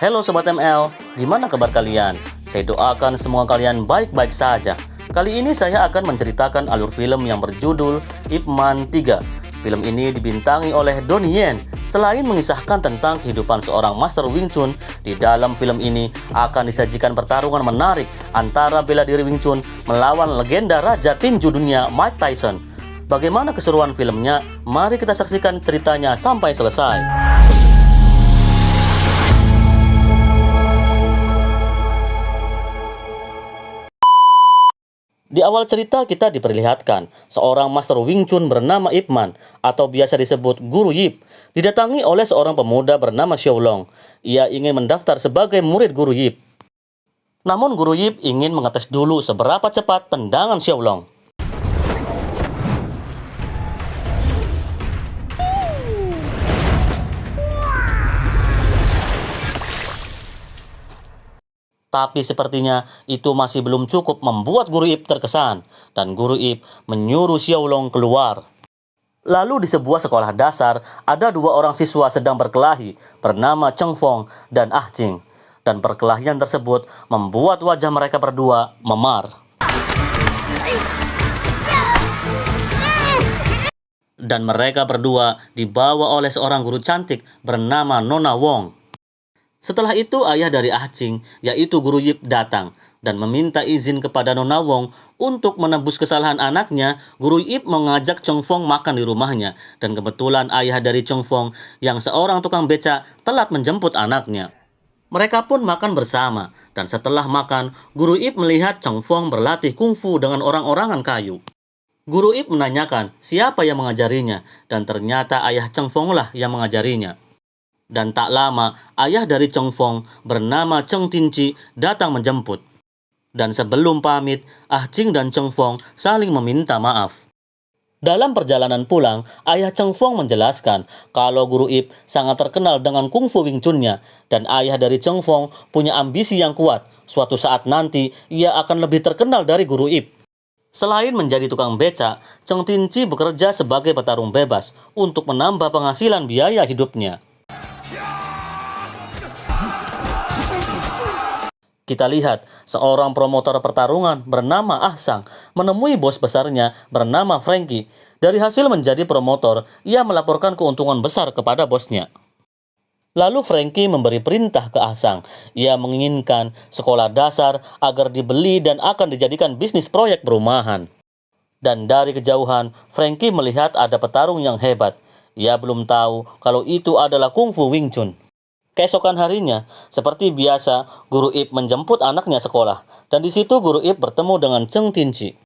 Halo Sobat ML, gimana kabar kalian? Saya doakan semua kalian baik-baik saja. Kali ini saya akan menceritakan alur film yang berjudul Ip Man 3. Film ini dibintangi oleh Donnie Yen. Selain mengisahkan tentang kehidupan seorang Master Wing Chun, di dalam film ini akan disajikan pertarungan menarik antara bela diri Wing Chun melawan legenda Raja Tinju dunia Mike Tyson. Bagaimana keseruan filmnya? Mari kita saksikan ceritanya sampai selesai. Di awal cerita kita diperlihatkan seorang Master Wing Chun bernama Ip Man atau biasa disebut Guru Yip didatangi oleh seorang pemuda bernama Xiao Long. Ia ingin mendaftar sebagai murid Guru Yip. Namun Guru Yip ingin mengetes dulu seberapa cepat tendangan Xiao Long. Tapi sepertinya itu masih belum cukup membuat Guru Ip terkesan, dan Guru Ip menyuruh Xiao Long keluar. Lalu di sebuah sekolah dasar, ada dua orang siswa sedang berkelahi bernama Cheng Fong dan Ah Ching. Dan perkelahian tersebut membuat wajah mereka berdua memar. Dan mereka berdua dibawa oleh seorang guru cantik bernama Nona Wong. Setelah itu ayah dari Ah Ching, yaitu Guru Yip, datang dan meminta izin kepada Nona Wong untuk menebus kesalahan anaknya. Guru Yip mengajak Cheng Fong makan di rumahnya, dan kebetulan ayah dari Cheng Fong yang seorang tukang beca telat menjemput anaknya. Mereka pun makan bersama, dan setelah makan, Guru Yip melihat Cheng Fong berlatih kungfu dengan orang-orangan kayu. Guru Yip menanyakan siapa yang mengajarinya, dan ternyata ayah Cheng Fong lah yang mengajarinya. Dan tak lama, ayah dari Cheng Fong bernama Cheng Tinci datang menjemput. Dan sebelum pamit, Ah Ching dan Cheng Fong saling meminta maaf. Dalam perjalanan pulang, ayah Cheng Fong menjelaskan kalau Guru Ip sangat terkenal dengan kungfu Wing Chun-nya, dan ayah dari Cheng Fong punya ambisi yang kuat. Suatu saat nanti, ia akan lebih terkenal dari Guru Ip. Selain menjadi tukang beca, Cheng Tinci bekerja sebagai petarung bebas untuk menambah penghasilan biaya hidupnya. Kita lihat seorang promotor pertarungan bernama Ah Sang menemui bos besarnya bernama Frankie. Dari hasil menjadi promotor, ia melaporkan keuntungan besar kepada bosnya. Lalu Frankie memberi perintah ke Ah Sang. Ia menginginkan sekolah dasar agar dibeli dan akan dijadikan bisnis proyek perumahan. Dan dari kejauhan, Frankie melihat ada petarung yang hebat. Ia belum tahu kalau itu adalah kungfu Wing Chun. Keesokan harinya, seperti biasa, Guru Ip menjemput anaknya sekolah, dan di situ Guru Ip bertemu dengan Cheng Tinci.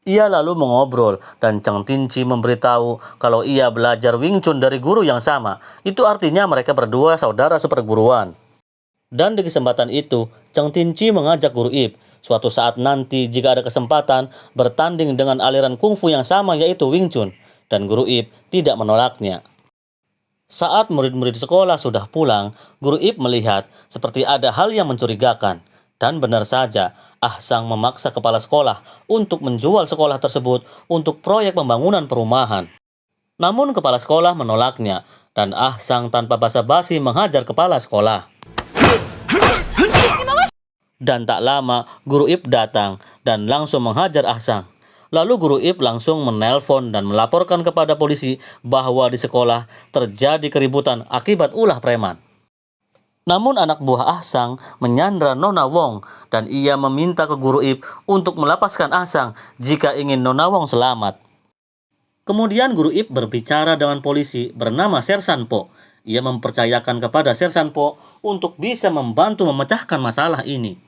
Ia lalu mengobrol, dan Cheng Tinci memberitahu kalau ia belajar Wing Chun dari guru yang sama. Itu artinya mereka berdua saudara seperguruan. Dan di kesempatan itu, Cheng Tinci mengajak Guru Ip, suatu saat nanti jika ada kesempatan, bertanding dengan aliran kungfu yang sama yaitu Wing Chun, dan Guru Ip tidak menolaknya. Saat murid-murid sekolah sudah pulang, Guru Ip melihat seperti ada hal yang mencurigakan. Dan benar saja, Ah Sang memaksa kepala sekolah untuk menjual sekolah tersebut untuk proyek pembangunan perumahan. Namun kepala sekolah menolaknya, dan Ah Sang tanpa basa-basi menghajar kepala sekolah. Dan tak lama, Guru Ip datang dan langsung menghajar Ah Sang. Lalu Guru Ip langsung menelpon dan melaporkan kepada polisi bahwa di sekolah terjadi keributan akibat ulah preman. Namun anak buah Ah Sang menyandra Nona Wong, dan ia meminta ke Guru Ip untuk melepaskan Ah Sang jika ingin Nona Wong selamat. Kemudian Guru Ip berbicara dengan polisi bernama Sersan Po. Ia mempercayakan kepada Sersan Po untuk bisa membantu memecahkan masalah ini.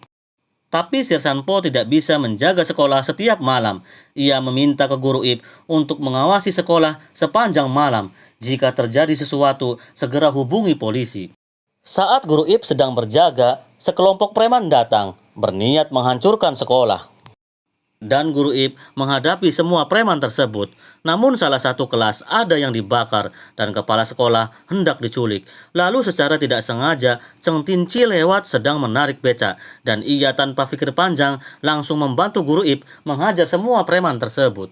Tapi Sersan Po tidak bisa menjaga sekolah setiap malam. Ia meminta ke Guru Ip untuk mengawasi sekolah sepanjang malam. Jika terjadi sesuatu, segera hubungi polisi. Saat Guru Ip sedang berjaga, sekelompok preman datang, berniat menghancurkan sekolah. Dan Guru Ip menghadapi semua preman tersebut. Namun salah satu kelas ada yang dibakar dan kepala sekolah hendak diculik. Lalu secara tidak sengaja Cheng Tinci lewat sedang menarik beca, dan ia tanpa pikir panjang langsung membantu Guru Ip menghajar semua preman tersebut.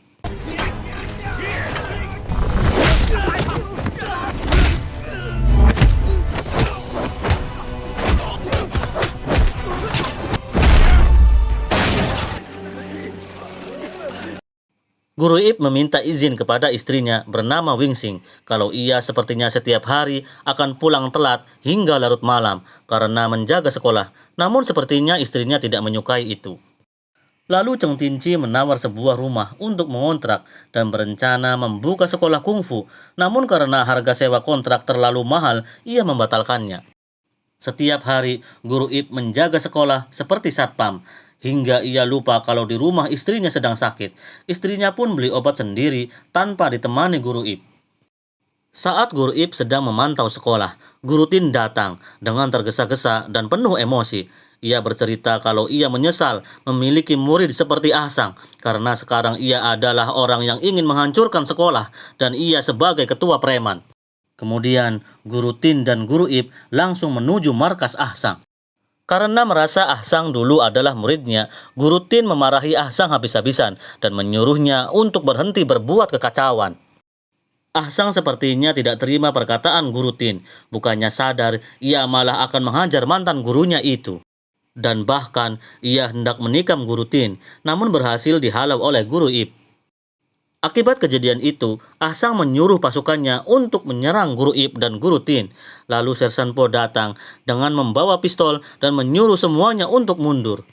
Guru Ip meminta izin kepada istrinya bernama Wingsing kalau ia sepertinya setiap hari akan pulang telat hingga larut malam karena menjaga sekolah. Namun sepertinya istrinya tidak menyukai itu. Lalu Cheng Tinci menawar sebuah rumah untuk mengontrak dan berencana membuka sekolah kungfu. Namun karena harga sewa kontrak terlalu mahal, ia membatalkannya. Setiap hari, Guru Ip menjaga sekolah seperti satpam, hingga ia lupa kalau di rumah istrinya sedang sakit. Istrinya pun beli obat sendiri tanpa ditemani Guru Ip. Saat Guru Ip sedang memantau sekolah, Guru Tin datang dengan tergesa-gesa dan penuh emosi. Ia bercerita kalau ia menyesal memiliki murid seperti Ahsang karena sekarang ia adalah orang yang ingin menghancurkan sekolah dan ia sebagai ketua preman. Kemudian, Guru Tin dan Guru Ip langsung menuju markas Ahsang. Karena merasa Ahsang dulu adalah muridnya, Guru Tin memarahi Ahsang habis-habisan dan menyuruhnya untuk berhenti berbuat kekacauan. Ahsang sepertinya tidak terima perkataan Guru Tin. Bukannya sadar, ia malah akan menghajar mantan gurunya itu. Dan bahkan, ia hendak menikam Guru Tin, namun berhasil dihalau oleh Guru Ip. Akibat kejadian itu, Ahsang menyuruh pasukannya untuk menyerang Guru Ip dan Guru Tin. Lalu Sersan Po datang dengan membawa pistol dan menyuruh semuanya untuk mundur.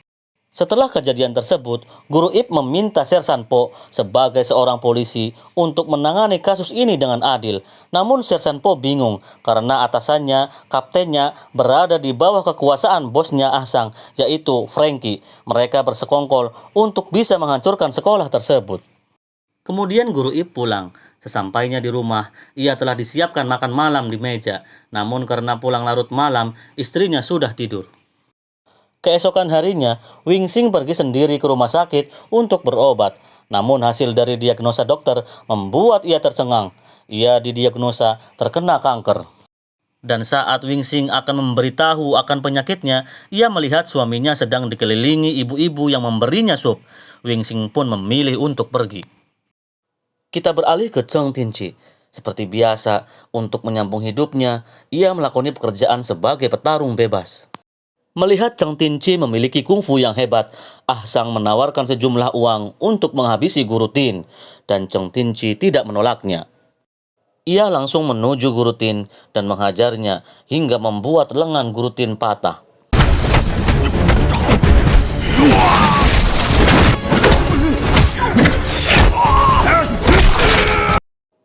Setelah kejadian tersebut, Guru Ip meminta Sersan Po sebagai seorang polisi untuk menangani kasus ini dengan adil. Namun Sersan Po bingung karena atasannya, kaptennya, berada di bawah kekuasaan bosnya Ahsang, yaitu Frankie. Mereka bersekongkol untuk bisa menghancurkan sekolah tersebut. Kemudian Guru Ip pulang. Sesampainya di rumah, ia telah disiapkan makan malam di meja. Namun karena pulang larut malam, istrinya sudah tidur. Keesokan harinya, Wingsing pergi sendiri ke rumah sakit untuk berobat. Namun hasil dari diagnosa dokter membuat ia tercengang. Ia didiagnosa terkena kanker. Dan saat Wingsing akan memberitahu akan penyakitnya, ia melihat suaminya sedang dikelilingi ibu-ibu yang memberinya sup. Wingsing pun memilih untuk pergi. Kita beralih ke Cheng Tinci. Seperti biasa, untuk menyambung hidupnya, ia melakoni pekerjaan sebagai petarung bebas. Melihat Cheng Tinci memiliki kungfu yang hebat, Ahsang menawarkan sejumlah uang untuk menghabisi Guru Tin, dan Cheng Tinci tidak menolaknya. Ia langsung menuju Guru Tin dan menghajarnya hingga membuat lengan Guru Tin patah.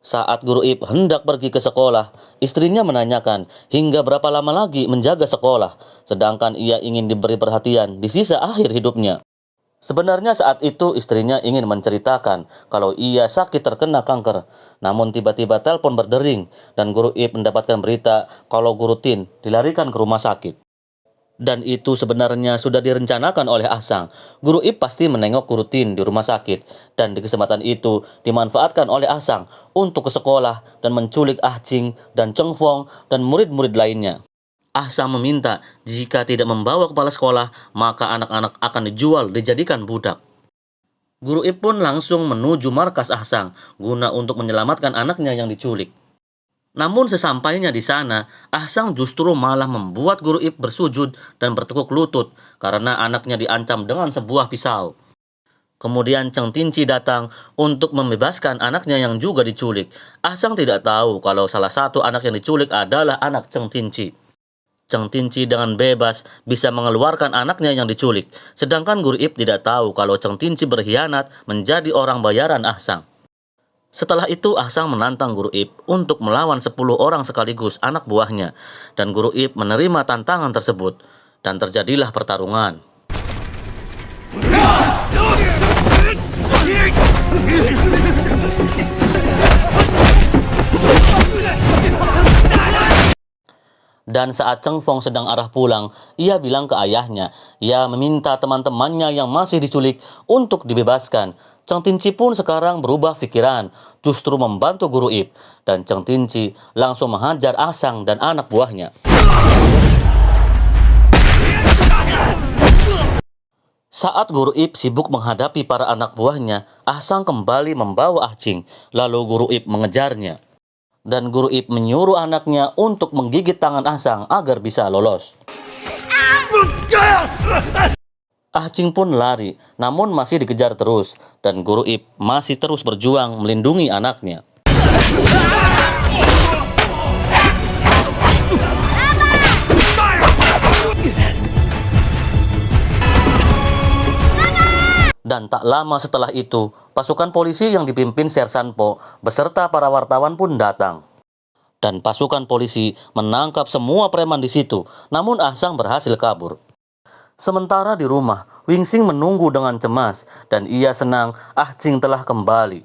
Saat Guru Ip hendak pergi ke sekolah, istrinya menanyakan hingga berapa lama lagi menjaga sekolah, sedangkan ia ingin diberi perhatian di sisa akhir hidupnya. Sebenarnya saat itu istrinya ingin menceritakan kalau ia sakit terkena kanker, namun tiba-tiba telepon berdering dan Guru Ip mendapatkan berita kalau Guru Tin dilarikan ke rumah sakit. Dan itu sebenarnya sudah direncanakan oleh Ahsang. Guru Ip pasti menengok Guru Tin di rumah sakit. Dan di kesempatan itu dimanfaatkan oleh Ahsang untuk ke sekolah dan menculik Ah Ching dan Cheng Fong dan murid-murid lainnya. Ahsang meminta jika tidak membawa kepala sekolah, maka anak-anak akan dijual dijadikan budak. Guru Ip pun langsung menuju markas Ahsang guna untuk menyelamatkan anaknya yang diculik. Namun sesampainya di sana, Ahsang justru malah membuat Guru Ip bersujud dan bertekuk lutut karena anaknya diancam dengan sebuah pisau. Kemudian Cheng Tinci datang untuk membebaskan anaknya yang juga diculik. Ahsang tidak tahu kalau salah satu anak yang diculik adalah anak Cheng Tinci. Cheng Tinci dengan bebas bisa mengeluarkan anaknya yang diculik, sedangkan Guru Ip tidak tahu kalau Cheng Tinci berkhianat menjadi orang bayaran Ahsang. Setelah itu Ahsang menantang Guru Ip untuk melawan 10 orang sekaligus anak buahnya, dan Guru Ip menerima tantangan tersebut, dan terjadilah pertarungan. Dan saat Cheng Fong sedang arah pulang, ia bilang ke ayahnya, ia meminta teman-temannya yang masih diculik untuk dibebaskan. Cheng Tinci pun sekarang berubah pikiran, justru membantu Guru Ip, dan Cheng Tinci langsung menghajar Ahsang dan anak buahnya. Saat Guru Ip sibuk menghadapi para anak buahnya, Ahsang kembali membawa Ah Ching, lalu Guru Ip mengejarnya. Dan Guru Ip menyuruh anaknya untuk menggigit tangan Ahsang agar bisa lolos. Ah Ching pun lari, namun masih dikejar terus, dan Guru Ip masih terus berjuang melindungi anaknya. Dan tak lama setelah itu, pasukan polisi yang dipimpin Sersan Po beserta para wartawan pun datang. Dan pasukan polisi menangkap semua preman di situ, namun Ah Sang berhasil kabur. Sementara di rumah, Wing Sing menunggu dengan cemas, dan ia senang Ah Ching telah kembali.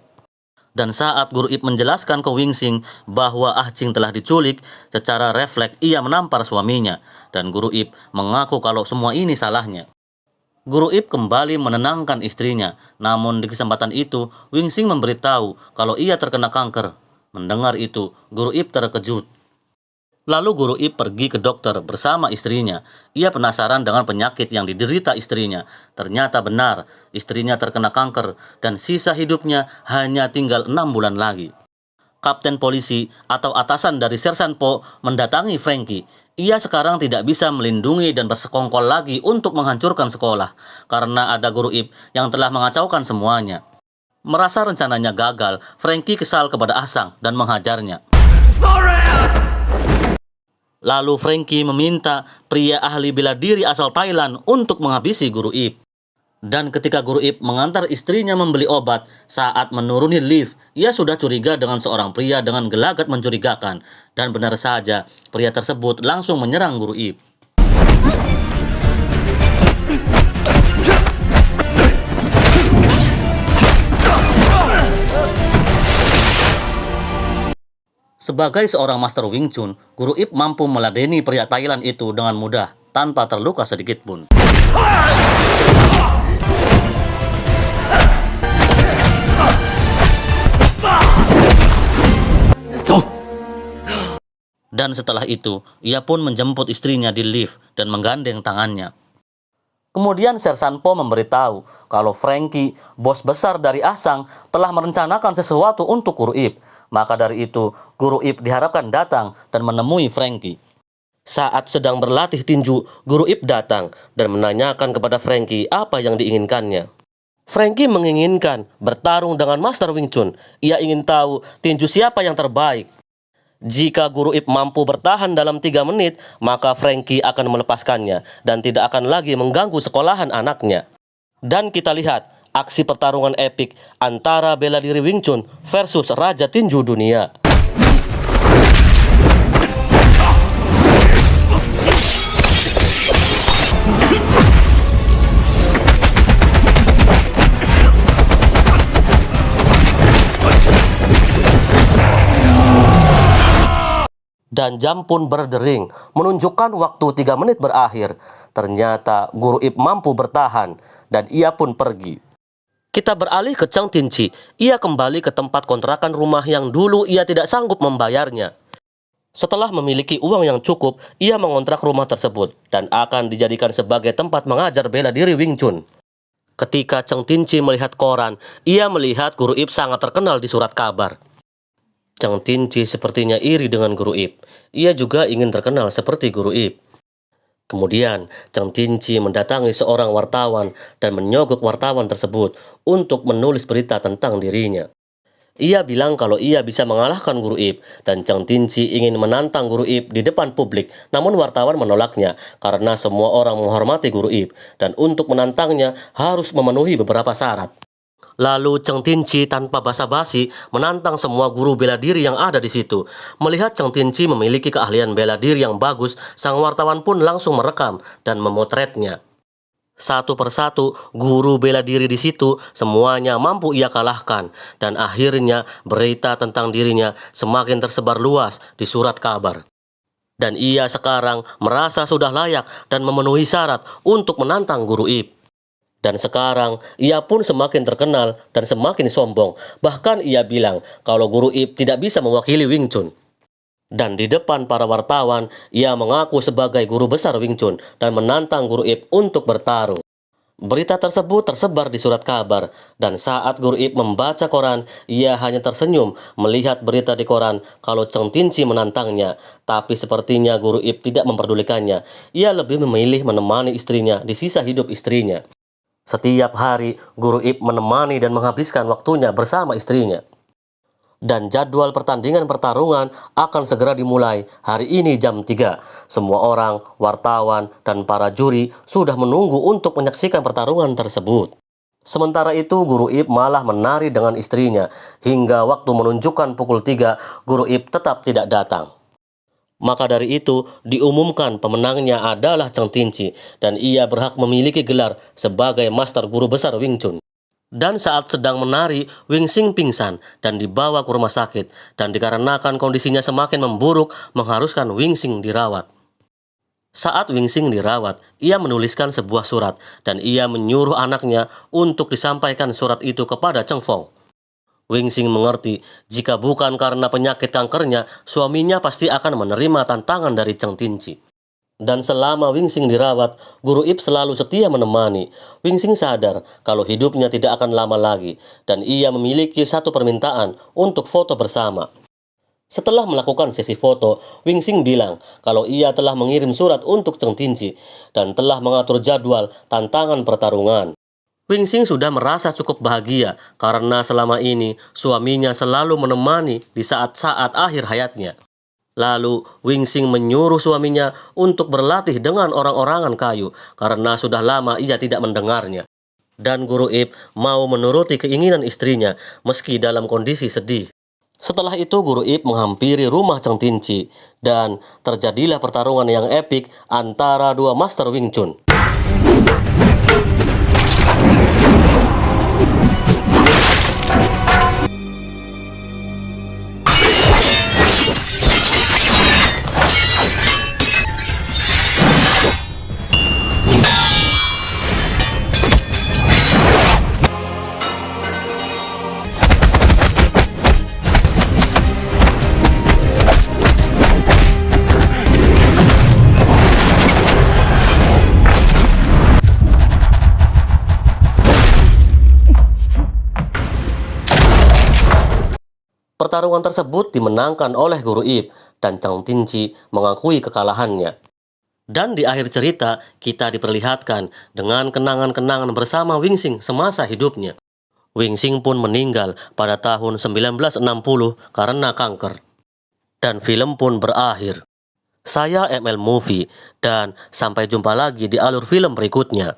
Dan saat Guru Ip menjelaskan ke Wing Sing bahwa Ah Ching telah diculik, secara refleks ia menampar suaminya, dan Guru Ip mengaku kalau semua ini salahnya. Guru Ip kembali menenangkan istrinya, namun di kesempatan itu Wing Sing memberitahu kalau ia terkena kanker. Mendengar itu, Guru Ip terkejut. Lalu Guru Ip pergi ke dokter bersama istrinya. Ia penasaran dengan penyakit yang diderita istrinya. Ternyata benar, istrinya terkena kanker dan sisa hidupnya hanya tinggal 6 bulan lagi. Kapten polisi atau atasan dari Sersan Po mendatangi Frankie. Ia sekarang tidak bisa melindungi dan bersekongkol lagi untuk menghancurkan sekolah karena ada Guru Ip yang telah mengacaukan semuanya. Merasa rencananya gagal, Frankie kesal kepada Ah Sang dan menghajarnya. Lalu Frankie meminta pria ahli bela diri asal Thailand untuk menghabisi Guru Ip. Dan ketika Guru Ip mengantar istrinya membeli obat, saat menuruni lift, ia sudah curiga dengan seorang pria dengan gelagat mencurigakan. Dan benar saja, pria tersebut langsung menyerang Guru Ip. Sebagai seorang master Wing Chun, Guru Ip mampu meladeni pria Thailand itu dengan mudah, tanpa terluka sedikit pun. Dan setelah itu, ia pun menjemput istrinya di lift dan menggandeng tangannya. Kemudian Sersan Po memberitahu kalau Frankie, bos besar dari Ah Sang, telah merencanakan sesuatu untuk Guru Ip. Maka dari itu, Guru Ip diharapkan datang dan menemui Frankie. Saat sedang berlatih tinju, Guru Ip datang dan menanyakan kepada Frankie apa yang diinginkannya. Frankie menginginkan bertarung dengan Master Wing Chun. Ia ingin tahu tinju siapa yang terbaik. Jika Guru Ip mampu bertahan dalam 3 menit, maka Frankie akan melepaskannya dan tidak akan lagi mengganggu sekolahan anaknya. Dan kita lihat aksi pertarungan epik antara bela diri Wing Chun versus Raja Tinju Dunia. Dan jam pun berdering, menunjukkan waktu 3 menit berakhir. Ternyata Guru Ip mampu bertahan, dan ia pun pergi. Kita beralih ke Cheng Tinchi. Ia kembali ke tempat kontrakan rumah yang dulu ia tidak sanggup membayarnya. Setelah memiliki uang yang cukup, ia mengontrak rumah tersebut, dan akan dijadikan sebagai tempat mengajar bela diri Wing Chun. Ketika Cheng Tinchi melihat koran, ia melihat Guru Ip sangat terkenal di surat kabar. Cheng Tinchi sepertinya iri dengan Guru Ip. Ia juga ingin terkenal seperti Guru Ip. Kemudian, Cheng Tinchi mendatangi seorang wartawan dan menyogok wartawan tersebut untuk menulis berita tentang dirinya. Ia bilang kalau ia bisa mengalahkan Guru Ip, dan Cheng Tinchi ingin menantang Guru Ip di depan publik, namun wartawan menolaknya karena semua orang menghormati Guru Ip, dan untuk menantangnya harus memenuhi beberapa syarat. Lalu Cheng Tinchi tanpa basa-basi menantang semua guru bela diri yang ada di situ. Melihat Cheng Tinchi memiliki keahlian bela diri yang bagus, sang wartawan pun langsung merekam dan memotretnya. Satu persatu guru bela diri di situ semuanya mampu ia kalahkan, dan akhirnya berita tentang dirinya semakin tersebar luas di surat kabar. Dan ia sekarang merasa sudah layak dan memenuhi syarat untuk menantang Guru Ip. Dan sekarang, ia pun semakin terkenal dan semakin sombong. Bahkan ia bilang kalau Guru Ip tidak bisa mewakili Wing Chun. Dan di depan para wartawan, ia mengaku sebagai guru besar Wing Chun dan menantang Guru Ip untuk bertarung. Berita tersebut tersebar di surat kabar, dan saat Guru Ip membaca koran, ia hanya tersenyum melihat berita di koran kalau Cheng Tinchi menantangnya. Tapi sepertinya Guru Ip tidak memperdulikannya. Ia lebih memilih menemani istrinya di sisa hidup istrinya. Setiap hari, Guru Ip menemani dan menghabiskan waktunya bersama istrinya. Dan jadwal pertandingan akan segera dimulai hari ini jam 3. Semua orang, wartawan, dan para juri sudah menunggu untuk menyaksikan pertarungan tersebut. Sementara itu, Guru Ip malah menari dengan istrinya. Hingga waktu menunjukkan pukul 3, Guru Ip tetap tidak datang. Maka dari itu, diumumkan pemenangnya adalah Cheng Tinci, dan ia berhak memiliki gelar sebagai Master Guru Besar Wing Chun. Dan saat sedang menari, Wing Xing pingsan dan dibawa ke rumah sakit, dan dikarenakan kondisinya semakin memburuk, mengharuskan Wing Xing dirawat. Saat Wing Xing dirawat, ia menuliskan sebuah surat, dan ia menyuruh anaknya untuk disampaikan surat itu kepada Cheng Fong. Wing Xing mengerti, jika bukan karena penyakit kankernya, suaminya pasti akan menerima tantangan dari Cheng Tinci. Dan selama Wing Xing dirawat, Guru Ip selalu setia menemani. Wing Xing sadar kalau hidupnya tidak akan lama lagi, dan ia memiliki satu permintaan untuk foto bersama. Setelah melakukan sesi foto, Wing Xing bilang kalau ia telah mengirim surat untuk Cheng Tinci dan telah mengatur jadwal tantangan pertarungan. Wing Xing sudah merasa cukup bahagia karena selama ini suaminya selalu menemani di saat-saat akhir hayatnya. Lalu, Wing Xing menyuruh suaminya untuk berlatih dengan orang-orangan kayu karena sudah lama ia tidak mendengarnya. Dan Guru Ip mau menuruti keinginan istrinya meski dalam kondisi sedih. Setelah itu, Guru Ip menghampiri rumah Cheng Tinci dan terjadilah pertarungan yang epik antara dua Master Wing Chun. Pertarungan tersebut dimenangkan oleh Guru Ip dan Cheng Tinci mengakui kekalahannya. Dan di akhir cerita, kita diperlihatkan dengan kenangan-kenangan bersama Wing Xing semasa hidupnya. Wing Xing pun meninggal pada tahun 1960 karena kanker. Dan film pun berakhir. Saya ML Movie, dan sampai jumpa lagi di alur film berikutnya.